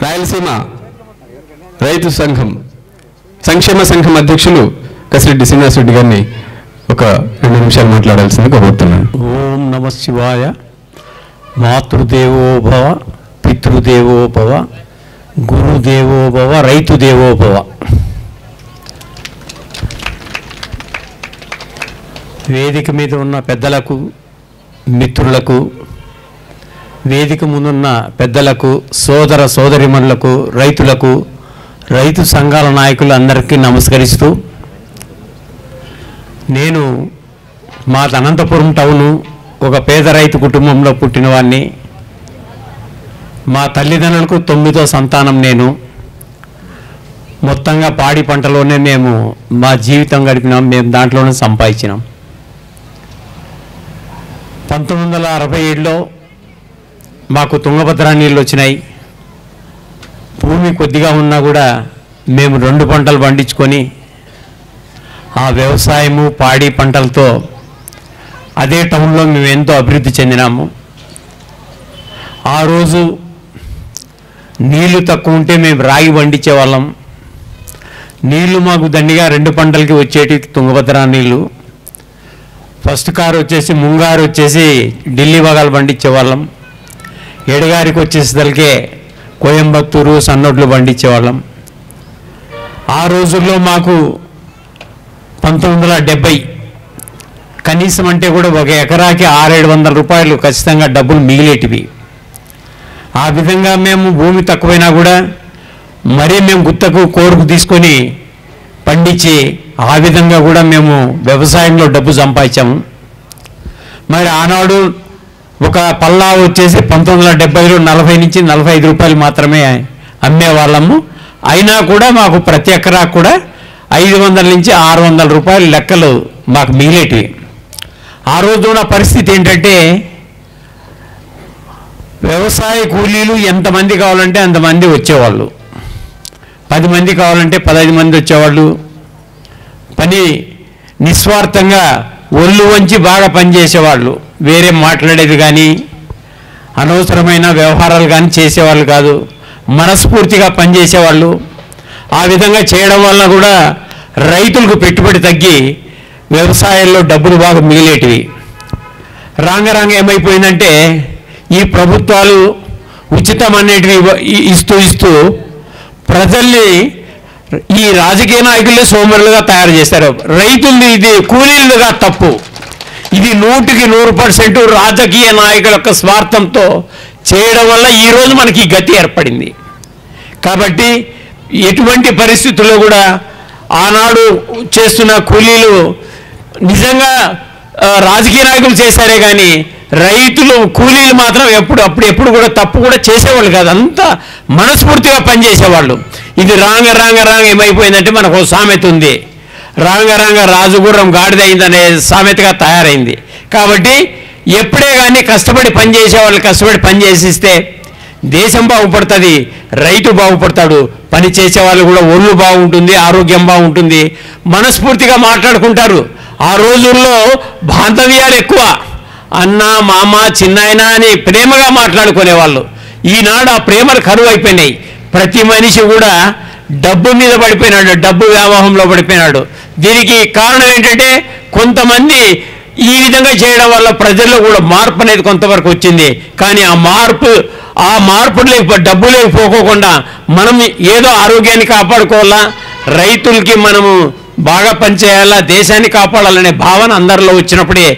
రాయలసీమ రైతు సంఘం సంక్షేమ సంఘం అధ్యక్షులు కసిరెడ్డి శ్రీనివాసరెడ్డి గారిని ఒక 2 నిమిషాలు మాట్లాడాల్సింది కోరుతున్నాను. ఓం నమః శివాయ. మాతృదేవో భవ, పితృదేవో భవ, గురుదేవో భవ, రైతు దేవో భవ. వేదిక మీద ఉన్న పెద్దలకు, మిత్రులకు, వేదిక ముందున్న పెద్దలకు, సోదర సోదరిమణులకు, రైతులకు, రైతు సంఘాల నాయకులు అందరికీ నమస్కరిస్తూ, నేను మా అనంతపురం టౌను ఒక పేద రైతు కుటుంబంలో పుట్టినవాడిని. మా తల్లిదండ్రులకు 9వ సంతానం నేను. మొత్తంగా పాడి పంటలోనే మేము మా జీవితం గడిపినాం, మేము దాంట్లోనే సంపాదించినాం. 1967లో మాకు తుంగభద్ర నీళ్ళు వచ్చినాయి. భూమి కొద్దిగా ఉన్నా కూడా మేము 2 పంటలు పండించుకొని ఆ వ్యవసాయము పాడి పంటలతో అదే టౌన్లో మేము ఎంతో అభివృద్ధి చెందినాము. ఆ రోజు నీళ్లు తక్కువ ఉంటే మేము రాగి పండించేవాళ్ళం. నీళ్లు మాకు దండిగా 2 పంటలకి వచ్చేటి తుంగభద్ర నీళ్ళు. ఫస్ట్ కారు వచ్చేసి ముంగారు వచ్చేసి ఢిల్లీ భాగాలు పండించేవాళ్ళం. ఎడగారికి వచ్చేసరికి కోయంబత్తూరు సన్నొడ్లు పండించేవాళ్ళం. ఆ రోజుల్లో మాకు 1970 కనీసం అంటే కూడా ఒక ఎకరాకి 600-700 రూపాయలు ఖచ్చితంగా డబ్బులు మిగిలేటివి. ఆ విధంగా మేము భూమి తక్కువైనా కూడా మరీ మేము గుత్తకు కోరుకు తీసుకొని పండించి ఆ విధంగా కూడా మేము వ్యవసాయంలో డబ్బు సంపాదించాము. మరి ఆనాడు ఒక పల్లా వచ్చేసి 1970లో 40 నుంచి 45 రూపాయలు మాత్రమే అమ్మేవాళ్ళము. అయినా కూడా మాకు ప్రతి ఎకరా కూడా 500 నుంచి 600 రూపాయలు లెక్కలు మాకు మిగిలేటివి. ఆ రోజు ఉన్న పరిస్థితి ఏంటంటే వ్యవసాయ కూలీలు ఎంతమంది కావాలంటే అంతమంది వచ్చేవాళ్ళు. 10 మంది కావాలంటే 15 మంది వచ్చేవాళ్ళు. పని నిస్వార్థంగా ఒళ్ళు వంచి బాగా పనిచేసేవాళ్ళు. వేరే మాట్లాడేది కానీ అనవసరమైన వ్యవహారాలు కానీ చేసేవాళ్ళు కాదు. మనస్ఫూర్తిగా పనిచేసేవాళ్ళు. ఆ విధంగా చేయడం వల్ల కూడా రైతులకు పెట్టుబడి తగ్గి వ్యవసాయంలో డబ్బులు బాగా మిగిలేటివి. రాంగ ఏమైపోయిందంటే ఈ ప్రభుత్వాలు ఉచితం అనేటివి ఇస్తూ ప్రజల్ని ఈ రాజకీయ నాయకులే సోమరులుగా తయారు చేశారు. రైతుల్ని ఇది కూలీలుగా తప్పు. ఇది 100% రాజకీయ నాయకుల యొక్క స్వార్థంతో చేయడం వల్ల ఈరోజు మనకి ఈ గతి ఏర్పడింది. కాబట్టి ఎటువంటి పరిస్థితుల్లో కూడా ఆనాడు చేస్తున్న కూలీలు నిజంగా రాజకీయ నాయకులు చేశారే కానీ రైతులు కూలీలు మాత్రం ఎప్పుడు కూడా తప్పు కూడా చేసేవాళ్ళు కాదు. అంతా మనస్ఫూర్తిగా పనిచేసేవాళ్ళు. ఇది రాంగ ఏమైపోయిందంటే మనకు ఒక సామెత ఉంది, రాంగ రాజుగుర్రం గాడిదైందనే సామెతగా తయారైంది. కాబట్టి ఎప్పుడే కానీ కష్టపడి పనిచేసేవాళ్ళు కష్టపడి పనిచేసిస్తే దేశం బాగుపడుతుంది, రైతు బాగుపడతాడు, పని చేసేవాళ్ళు కూడా ఒళ్ళు బాగుంటుంది, ఆరోగ్యం బాగుంటుంది, మనస్ఫూర్తిగా మాట్లాడుకుంటారు. ఆ రోజుల్లో బాంధవ్యాలు ఎక్కువ, అన్న మామ చిన్నాయన అని ప్రేమగా మాట్లాడుకునేవాళ్ళు. ఈనాడు ఆ ప్రేమలు కరువు అయిపోయినాయి. ప్రతి మనిషి కూడా డబ్బు మీద పడిపోయినాడు, డబ్బు వ్యామోహంలో పడిపోయినాడు. దీనికి కారణం ఏంటంటే కొంతమంది ఈ విధంగా చేయడం వల్ల ప్రజల్లో కూడా మార్పు అనేది కొంతవరకు వచ్చింది. కానీ ఆ మార్పు డబ్బు లేకపోకుండా మనం ఏదో ఆరోగ్యాన్ని కాపాడుకోవాలా, రైతులకి మనము బాగా పనిచేయాలా, దేశాన్ని కాపాడాలనే భావన అందరిలో వచ్చినప్పుడే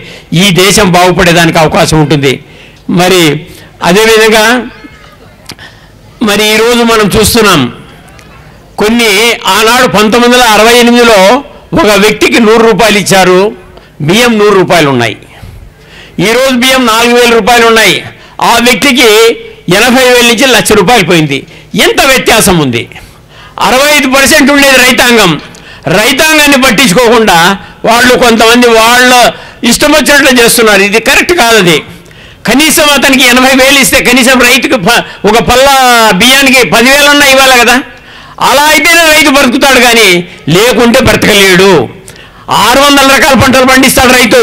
ఈ దేశం బాగుపడేదానికి అవకాశం ఉంటుంది. మరి అదేవిధంగా మరి ఈరోజు మనం చూస్తున్నాం కొన్ని ఆనాడు 1968లో ఒక వ్యక్తికి 100 రూపాయలు ఇచ్చారు, బియ్యం 100 రూపాయలు ఉన్నాయి. ఈరోజు బియ్యం 4000 రూపాయలు ఉన్నాయి. ఆ వ్యక్తికి 80,000 నుంచి 1,00,000 రూపాయలు పోయింది. ఎంత వ్యత్యాసం ఉంది. 65% ఉండేది రైతాంగాన్ని పట్టించుకోకుండా వాళ్ళు కొంతమంది వాళ్ళ ఇష్టం వచ్చినట్లు చేస్తున్నారు. ఇది కరెక్ట్ కాదు. అది కనీసం అతనికి 80,000 ఇస్తే కనీసం రైతుకు ఒక పల్లా బియ్యానికి 10,000 ఇవ్వాలి కదా. అలా అయితేనే రైతు బ్రతుకుతాడు, కానీ లేకుంటే బ్రతకలేడు. 600 రకాల పంటలు పండిస్తాడు రైతు.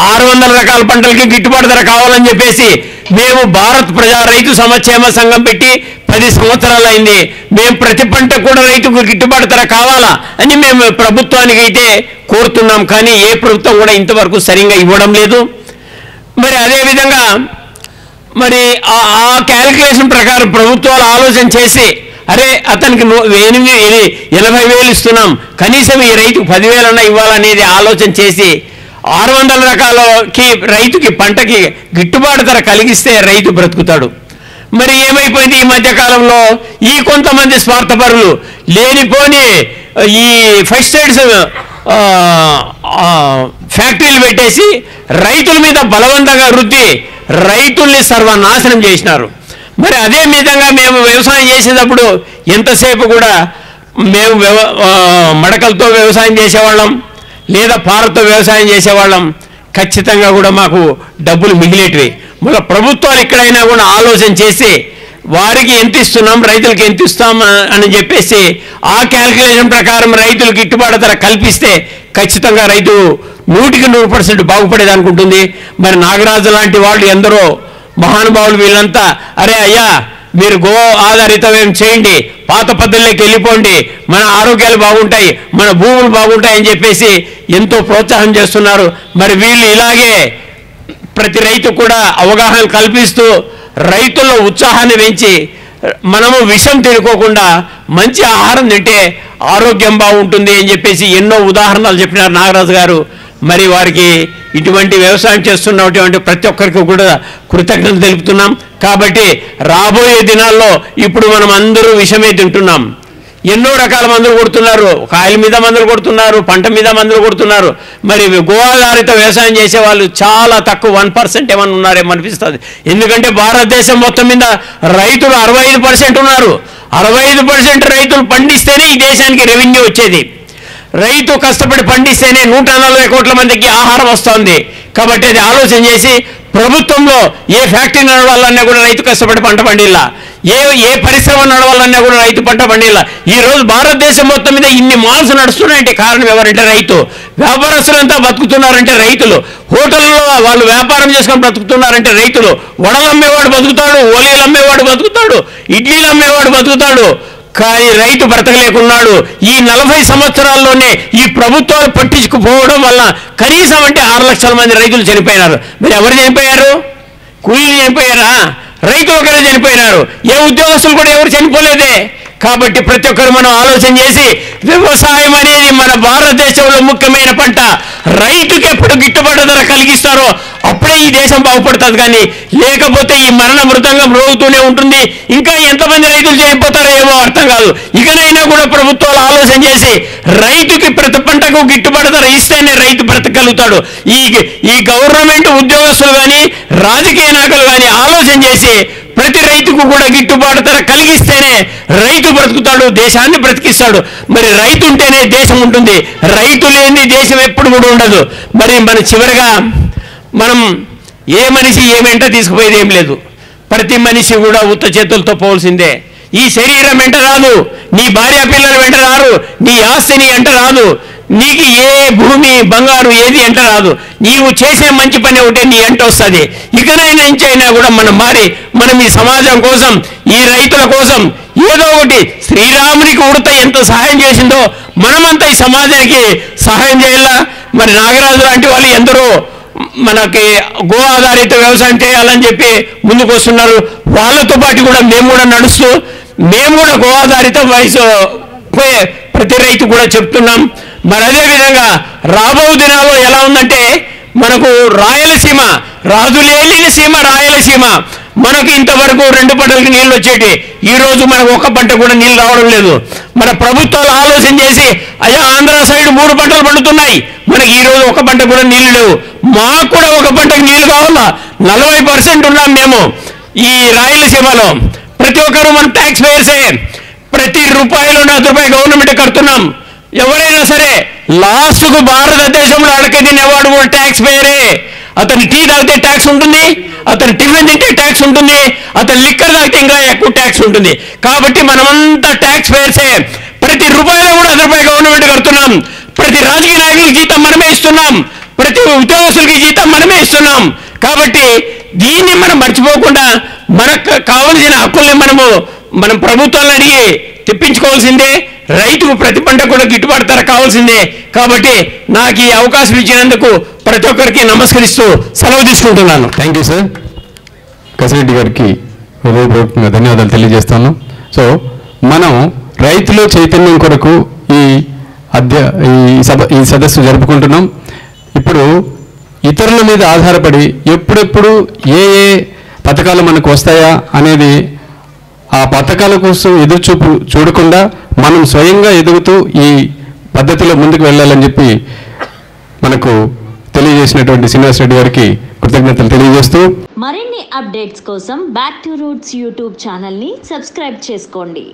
600 రకాల పంటలకి గిట్టుబాటు ధర కావాలని చెప్పేసి మేము భారత్ ప్రజా రైతు సంక్షేమ సంఘం పెట్టి 10 సంవత్సరాలు అయింది. మేము ప్రతి పంట కూడా రైతుకు గిట్టుబాటు ధర కావాలా అని మేము ప్రభుత్వానికి అయితే కోరుతున్నాం. కానీ ఏ ప్రభుత్వం కూడా ఇంతవరకు సరిగ్గా ఇవ్వడం లేదు. మరి అదేవిధంగా మరి ఆ క్యాలిక్యులేషన్ ప్రకారం ప్రభుత్వాలు ఆలోచన చేసి అరే అతనికి 80,000 ఇస్తున్నాం, కనీసం ఈ రైతుకు 10,000 అన్నా ఇవ్వాలనేది ఆలోచన చేసి 600 రకాలకి రైతుకి పంటకి గిట్టుబాటు ధర కలిగిస్తే రైతు బ్రతుకుతాడు. మరి ఏమైపోయింది ఈ మధ్యకాలంలో ఈ కొంతమంది స్వార్థపరులు లేనిపోని ఈ పెస్టిసైడ్స్ ఫ్యాక్టరీలు పెట్టేసి రైతుల మీద బలవంతంగా రుద్ది రైతుల్ని సర్వనాశనం చేసినారు. మరి అదే విధంగా మేము వ్యవసాయం చేసేటప్పుడు ఎంతసేపు కూడా మేము మడకలతో వ్యవసాయం చేసేవాళ్ళం లేదా పారతో వ్యవసాయం చేసేవాళ్ళం. ఖచ్చితంగా కూడా మాకు డబ్బులు మిగిలేటివి. మళ్ళీ ప్రభుత్వాలు ఎక్కడైనా కూడా ఆలోచన చేసి వారికి ఎంత ఇస్తున్నాం, రైతులకు ఎంత ఇస్తాం అని చెప్పేసి ఆ క్యాల్కులేషన్ ప్రకారం రైతులకు గిట్టుబాటు ధర కల్పిస్తే ఖచ్చితంగా రైతు 100% బాగుపడేది అనుకుంటుంది. మరి నాగరాజు లాంటి వాళ్ళు ఎందరో మహానుభావులు వీళ్ళంతా అరే అయ్యా మీరు గో ఆధారితం చేయండి, పాత పద్ధతుల్లోకి వెళ్ళిపోండి, మన ఆరోగ్యాలు బాగుంటాయి, మన భూములు బాగుంటాయి అని చెప్పేసి ఎంతో ప్రోత్సాహం చేస్తున్నారు. మరి వీళ్ళు ఇలాగే ప్రతి రైతు కూడా అవగాహన కల్పిస్తూ రైతుల్లో ఉత్సాహాన్ని పెంచి మనము విషం తినుకోకుండా మంచి ఆహారం తింటే ఆరోగ్యం బాగుంటుంది అని చెప్పేసి ఎన్నో ఉదాహరణలు చెప్పినారు నాగరాజు గారు. మరి వారికి ఇటువంటి వ్యవసాయం చేస్తున్నటువంటి ప్రతి ఒక్కరికి కూడా కృతజ్ఞతలు తెలుపుతున్నాం. కాబట్టి రాబోయే దినాల్లో ఇప్పుడు మనం అందరూ విషమే తింటున్నాం. ఎన్నో రకాల మందులు కొడుతున్నారు, కాయల మీద మందులు కొడుతున్నారు, పంట మీద మందులు కొడుతున్నారు. మరి గో ఆధారిత వ్యవసాయం చేసే వాళ్ళు చాలా తక్కువ 1% ఏమన్నా ఉన్నారేమో అనిపిస్తుంది. ఎందుకంటే భారతదేశం మొత్తం మీద రైతులు 65% ఉన్నారు. 65% రైతులు పండిస్తేనే ఈ దేశానికి రెవెన్యూ వచ్చేది. రైతు కష్టపడి పండిస్తేనే 140 కోట్ల మందికి ఆహారం వస్తుంది. కాబట్టి అది ఆలోచన చేసి ప్రభుత్వంలో ఏ ఫ్యాక్టరీ నడవాలన్నా కూడా రైతు కష్టపడి పంట పండిల్లా, ఏ పరిశ్రమ నడవాలన్నా కూడా రైతు పంట పండిల్లా. ఈరోజు భారతదేశం మొత్తం మీద ఇన్ని మాల్స్ నడుస్తున్నాయంటే కారణం ఎవరంటే రైతు. వ్యాపారస్తులంతా బతుకుతున్నారంటే రైతులు. హోటల్లో వాళ్ళు వ్యాపారం చేసుకొని బ్రతుకుతున్నారంటే రైతులు. వడలు అమ్మేవాడు బతుకుతాడు, ఓలీలు అమ్మేవాడు బతుకుతాడు, ఇడ్లీలు అమ్మేవాడు బతుకుతాడు. కానీ రైతు బ్రతకలేకున్నాడు. ఈ 40 సంవత్సరాల్లోనే ఈ ప్రభుత్వాలు పట్టించుకుపోవడం వల్ల కనీసం అంటే 6 లక్షల మంది రైతులు చనిపోయినారు. మరి ఎవరు చనిపోయారు? కూలీలు చనిపోయారా? రైతు ఒకరే చనిపోయినారు. ఏ ఉద్యోగస్తులు కూడా ఎవరు చనిపోలేదే. కాబట్టి ప్రతి ఒక్కరు మనం ఆలోచన చేసి వ్యవసాయం అనేది మన భారతదేశంలో ముఖ్యమైన పంట. రైతుకి ఎప్పుడు గిట్టుబాటు ధర కలిగిస్తారో అప్పుడే ఈ దేశం బాగుపడుతుంది. కానీ లేకపోతే ఈ మరణ మృతంగా మ్రోగుతూనే ఉంటుంది. ఇంకా ఎంతమంది రైతులు చనిపోతారో ఏమో అర్థం కాదు. ఇకనైనా కూడా ప్రభుత్వాలు ఆలోచన చేసి రైతుకి ప్రతి పంటకు గిట్టుబాటు ధర ఇస్తేనే రైతు బ్రతకగలుగుతాడు. ఈ గవర్నమెంట్ ఉద్యోగస్తులు కానీ రాజకీయ నాయకులు కానీ ఆలోచన చేసి ప్రతి రైతుకు కూడా గిట్టుబాటు ధర కలిగిస్తేనే రైతు బ్రతుకుతాడు, దేశాన్ని బ్రతికిస్తాడు. మరి రైతు ఉంటేనే దేశం ఉంటుంది. రైతు లేని దేశం ఎప్పుడు కూడా ఉండదు. మరి మన చివరిగా మనం ఏ మనిషి ఏమెంట తీసుకుపోయేది ఏం లేదు. ప్రతి మనిషి కూడా ఉత్త చేతులతో పోవాల్సిందే. ఈ శరీరం వెంట రాదు, నీ భార్య పిల్లలు వెంట రారు, నీ ఆస్తి నీ వెంట రాదు, నీకు ఏ భూమి బంగారు ఏది ఎంట రాదు. నీవు చేసే మంచి పని ఒకటే నీ ఎంట వస్తుంది. ఇకనైనా ఎంచైనా కూడా మనం మారి మనం ఈ సమాజం కోసం, ఈ రైతుల కోసం ఏదో ఒకటి శ్రీరామునికి ఉడత ఎంత సహాయం చేసిందో మనమంతా ఈ సమాజానికి సహాయం చేయాలా. మరి నాగరాజు లాంటి వాళ్ళు ఎందరో మనకి గో ఆధారిత వ్యవసాయం చేయాలని చెప్పి ముందుకు వస్తున్నారు. వాళ్ళతో పాటు కూడా మేము కూడా నడుస్తూ మేము కూడా గో ఆధారిత వయసు ప్రతి రైతు కూడా చెప్తున్నాం. మరి అదేవిధంగా రాబో దినాల్లో ఎలా ఉందంటే మనకు రాయలసీమ, రాజులేలిన సీమ రాయలసీమ, మనకు ఇంతవరకు 2 పంటలకు నీళ్ళు వచ్చేటి. ఈరోజు మనకు ఒక పంట కూడా నీళ్ళు రావడం లేదు. మన ప్రభుత్వాలు ఆలోచన చేసి అయ్యా ఆంధ్ర సైడ్ 3 పంటలు పండుతున్నాయి, మనకి ఈరోజు ఒక పంట కూడా నీళ్ళు లేవు. మాకు కూడా ఒక పంటకు నీళ్ళు కావాలా. 40% ఉన్నాం మేము ఈ రాయలసీమలో. ప్రతి ఒక్కరు మన ట్యాక్స్ పేయర్సే. ప్రతి రూపాయలు 1 రూపాయి గవర్నమెంట్ కడుతున్నాం. ఎవరైనా సరే లాస్ట్కు భారతదేశంలో అడక తినేవాడు కూడా ట్యాక్స్ పేయరే. అతను టీ తాగితే ట్యాక్స్ ఉంటుంది, అతను టిఫిన్ తింటే ట్యాక్స్ ఉంటుంది, అతను లిక్కర్ తాగితే ఇంకా ఎక్కువ ట్యాక్స్ ఉంటుంది. కాబట్టి మనమంతా ట్యాక్స్ పేయర్సే. ప్రతి రూపాయలు కూడా 1 రూపాయి గవర్నమెంట్ కడుతున్నాం. ప్రతి రాజకీయ నాయకులకి జీతం మనమే ఇస్తున్నాం, ప్రతి ఉద్యోగస్తులకి జీతం మనమే ఇస్తున్నాం. కాబట్టి దీన్ని మనం మర్చిపోకుండా మనకు కావలసిన హక్కుల్ని మనం ప్రభుత్వాలను అడిగి తెప్పించుకోవాల్సిందే. రైతుకు ప్రతి పంట కూడా గిట్టుబాటు ధర కావాల్సిందే. కాబట్టి నాకు ఈ అవకాశం ఇచ్చినందుకు ప్రతి ఒక్కరికి నమస్కరిస్తూ సెలవు తీసుకుంటున్నాను. Thank you sir. కసిరెడ్డి గారికి హృదయపూర్వకంగా ధన్యవాదాలు తెలియజేస్తాను. సో మనం రైతుల చైతన్యం కొరకు ఈ సదస్సు జరుపుకుంటున్నాం. ఇప్పుడు ఇతరుల మీద ఆధారపడి ఎప్పుడెప్పుడు ఏ పథకాలు మనకు వస్తాయా అనేది ఆ పథకాల కోసం ఎదురుచూపు చూడకుండా మనం స్వయంగా ఎదుగుతూ ఈ పద్ధతిలో ముందుకు వెళ్ళాలని చెప్పి మనకు తెలియజేసినటువంటి శ్రీనివాస్ రెడ్డి గారికి కృతజ్ఞతలు తెలియజేస్తూ మరిన్ని అప్డేట్స్ కోసం బ్యాక్ టు రూట్స్ యూట్యూబ్ ఛానల్ని సబ్స్క్రైబ్ చేసుకోండి.